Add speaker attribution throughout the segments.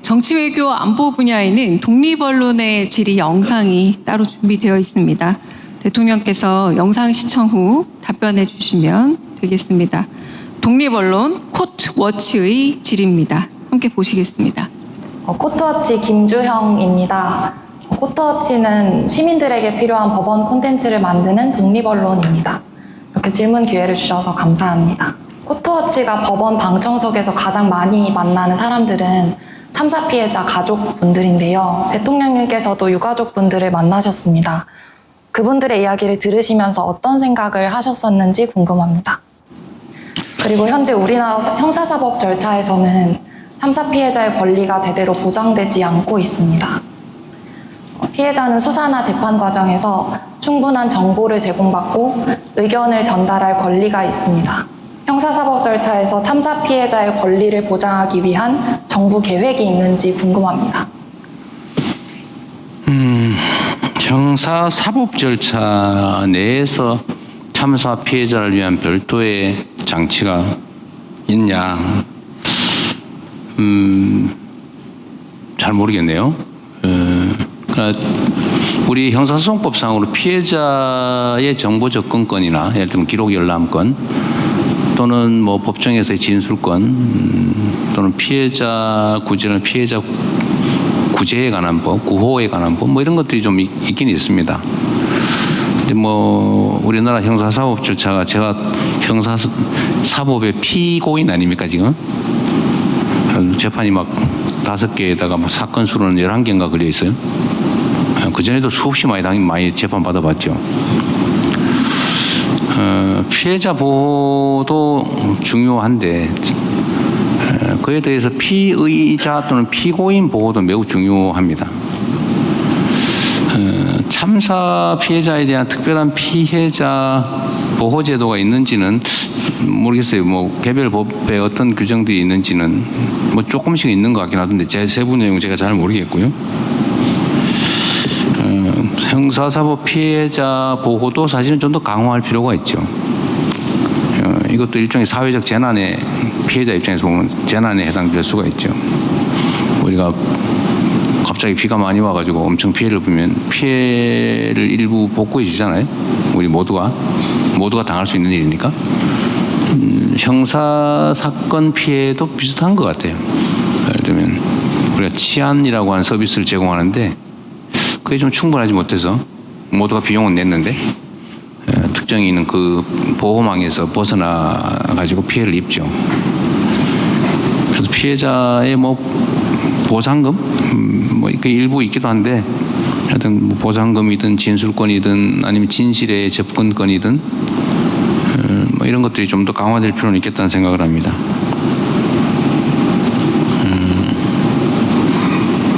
Speaker 1: 정치외교 안보 분야에는 독립언론의 질의 영상이 따로 준비되어 있습니다. 대통령께서 영상 시청 후 답변해 주시면 되겠습니다. 독립언론 코트워치의 질의입니다. 함께 보시겠습니다.
Speaker 2: 코트워치 김주형입니다. 코트워치는 시민들에게 필요한 법원 콘텐츠를 만드는 독립언론입니다. 이렇게 질문 기회를 주셔서 감사합니다. 코트워치가 법원 방청석에서 가장 많이 만나는 사람들은 참사 피해자 가족분들인데요. 대통령님께서도 유가족분들을 만나셨습니다. 그분들의 이야기를 들으시면서 어떤 생각을 하셨었는지 궁금합니다. 그리고 현재 우리나라 형사사법 절차에서는 참사 피해자의 권리가 제대로 보장되지 않고 있습니다. 피해자는 수사나 재판 과정에서 충분한 정보를 제공받고 의견을 전달할 권리가 있습니다. 형사사법 절차에서 참사 피해자의 권리를 보장하기 위한 정부 계획이 있는지 궁금합니다.
Speaker 3: 형사사법 절차 내에서 참사 피해자를 위한 별도의 장치가 있냐? 잘 모르겠네요. 그러니까 우리 형사소송법상으로 피해자의 정보 접근권이나 예를 들면 기록 열람권 또는 뭐 법정에서의 진술권 또는 피해자 구제는 피해자 구제에 관한 법, 구호에 관한 법 뭐 이런 것들이 좀 있긴 있습니다. 근데 뭐 우리나라 형사사법 절차가 제가 형사사법의 피고인 아닙니까 지금? 재판이 막 5개에다가 막 사건 수로는 11개인가 걸려 있어요. 그전에도 수없이 많이 재판 받아봤죠. 피해자 보호도 중요한데 그에 대해서 피의자 또는 피고인 보호도 매우 중요합니다. 참사 피해자에 대한 특별한 피해자 보호 제도가 있는지는 모르겠어요. 뭐 개별 법에 어떤 규정들이 있는지는 뭐 조금씩 있는 것 같긴 하던데 제 세부 내용 제가 잘 모르겠고요. 형사사법 피해자 보호도 사실은 좀 더 강화할 필요가 있죠. 이것도 일종의 사회적 재난의 피해자 입장에서 보면 재난에 해당될 수가 있죠. 우리가 갑자기 비가 많이 와가지고 엄청 피해를 보면 피해를 일부 복구해 주잖아요. 우리 모두가 당할 수 있는 일이니까. 형사사건 피해도 비슷한 것 같아요. 예를 들면 우리가 치안이라고 하는 서비스를 제공하는데 그게 좀 충분하지 못해서 모두가 비용은 냈는데 특정이 있는 그 보호망에서 벗어나 가지고 피해를 입죠. 그래서 피해자의 뭐 보상금 뭐 그 일부 있기도 한데 하여튼 뭐 보상금이든 진술권이든 아니면 진실의 접근권이든 뭐 이런 것들이 좀 더 강화될 필요는 있겠다는 생각을 합니다.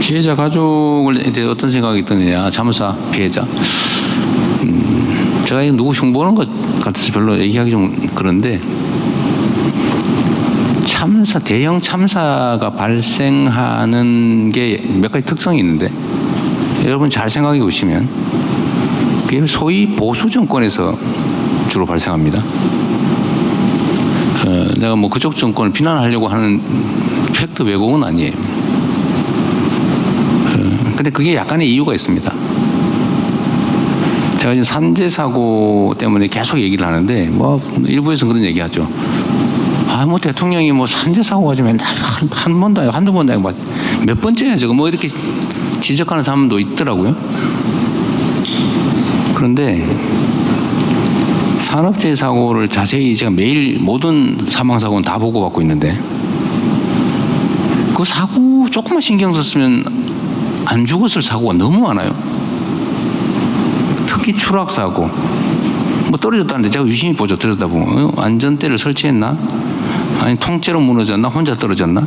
Speaker 3: 피해자 가족에 대해 어떤 생각이 드느냐, 참사 피해자. 제가 누구 흉보는 것 같아서 별로 얘기하기 좀 그런데 대형 참사가 발생하는 게 몇 가지 특성이 있는데 여러분 잘 생각해 보시면 그게 소위 보수 정권에서 주로 발생합니다. 내가 뭐 그쪽 정권을 비난하려고 하는 팩트 왜곡은 아니에요. 근데 그게 약간의 이유가 있습니다. 제가 지금 산재 사고 때문에 계속 얘기를 하는데 뭐 일부에서 그런 얘기하죠. 뭐 대통령이 뭐 산재 사고가 좀 맨날 한 번도 아니고 한두 번도 아니고 몇 번째야 저거 뭐 이렇게 지적하는 사람도 있더라고요. 그런데 산업재해 사고를 자세히 제가 매일 모든 사망 사고는 다 보고받고 있는데 그 사고 조금만 신경 썼으면 안 죽었을 사고가 너무 많아요. 특히 추락사고 뭐 떨어졌다는데 제가 유심히 보죠. 들여다보면 안전대를 설치했나? 아니 통째로 무너졌나? 혼자 떨어졌나?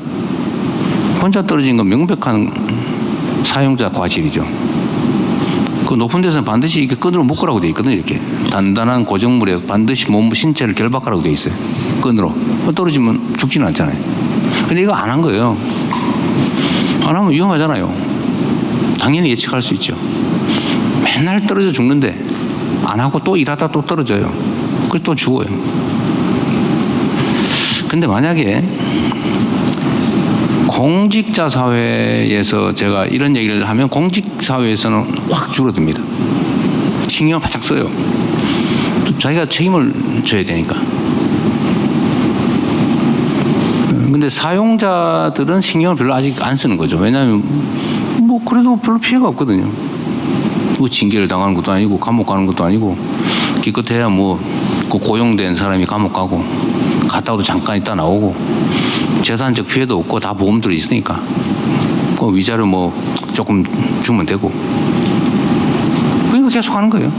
Speaker 3: 혼자 떨어진 건 명백한 사용자 과실이죠. 그 높은 데서는 반드시 이렇게 끈으로 묶으라고 돼 있거든요. 이렇게 단단한 고정물에 반드시 몸 신체를 결박하라고 돼 있어요. 끈으로. 떨어지면 죽지는 않잖아요. 근데 이거 안 한 거예요. 안 하면 위험하잖아요. 당연히 예측할 수 있죠. 맨날 떨어져 죽는데 안 하고 또 일하다 또 떨어져요. 그래서 또 죽어요. 근데 만약에 공직자 사회에서 제가 이런 얘기를 하면 공직 사회에서는 확 줄어듭니다. 신경을 바짝 써요. 또 자기가 책임을 져야 되니까. 근데 사용자들은 신경을 별로 아직 안 쓰는 거죠. 왜냐하면 뭐 그래도 별로 피해가 없거든요. 뭐 징계를 당하는 것도 아니고 감옥 가는 것도 아니고 기껏해야 뭐 그 고용된 사람이 감옥 가고 갔다 와도 잠깐 있다 나오고 재산적 피해도 없고 다 보험들이 있으니까 그 위자료 뭐 조금 주면 되고 그러니까 계속 하는 거예요.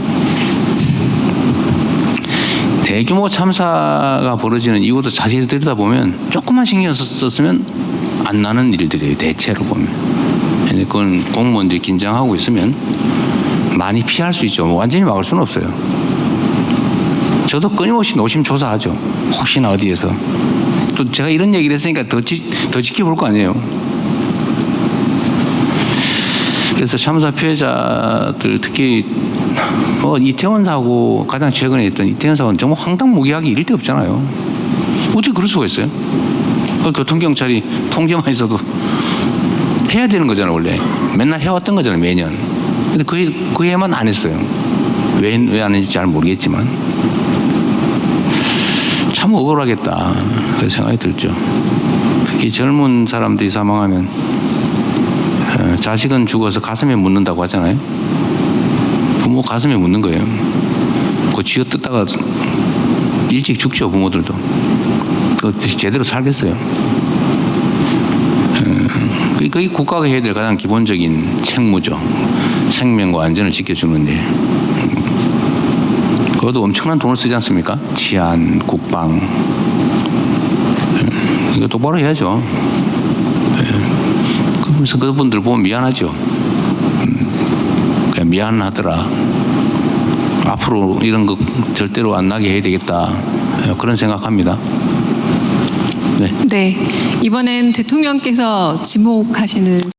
Speaker 3: 대규모 참사가 벌어지는 이유도 자세히 들여다보면 조금만 신경 썼으면 안 나는 일들이에요. 대체로 보면. 근데 그건 공무원들이 긴장하고 있으면 많이 피할 수 있죠. 뭐 완전히 막을 수는 없어요. 저도 끊임없이 노심초사하죠. 혹시나 어디에서. 또 제가 이런 얘기를 했으니까 더 지켜볼 거 아니에요. 그래서 참사 피해자들 특히 뭐 이태원 사고 가장 최근에 있던 이태원 사고는 정말 황당무계하기 이를 데 없잖아요. 어떻게 그럴 수가 있어요? 교통경찰이 통제만 있어도 해야 되는 거잖아요. 원래 맨날 해왔던 거잖아요. 매년. 근데 그 해만 안 했어요. 왜 안 했는지 잘 모르겠지만 참 억울하겠다 그 생각이 들죠. 특히 젊은 사람들이 사망하면 자식은 죽어서 가슴에 묻는다고 하잖아요. 부모 가슴에 묻는 거예요. 그거 쥐어뜯다가 일찍 죽죠. 부모들도. 그거 제대로 살겠어요. 그게 국가가 해야 될 가장 기본적인 책무죠. 생명과 안전을 지켜주는 일. 그것도 엄청난 돈을 쓰지 않습니까? 치안, 국방. 이거 똑바로 해야죠. 그래서 그분들 보면 미안하죠. 그냥 미안하더라. 앞으로 이런 거 절대로 안 나게 해야 되겠다. 그런 생각합니다. 네.
Speaker 1: 네, 이번엔 대통령께서 지목하시는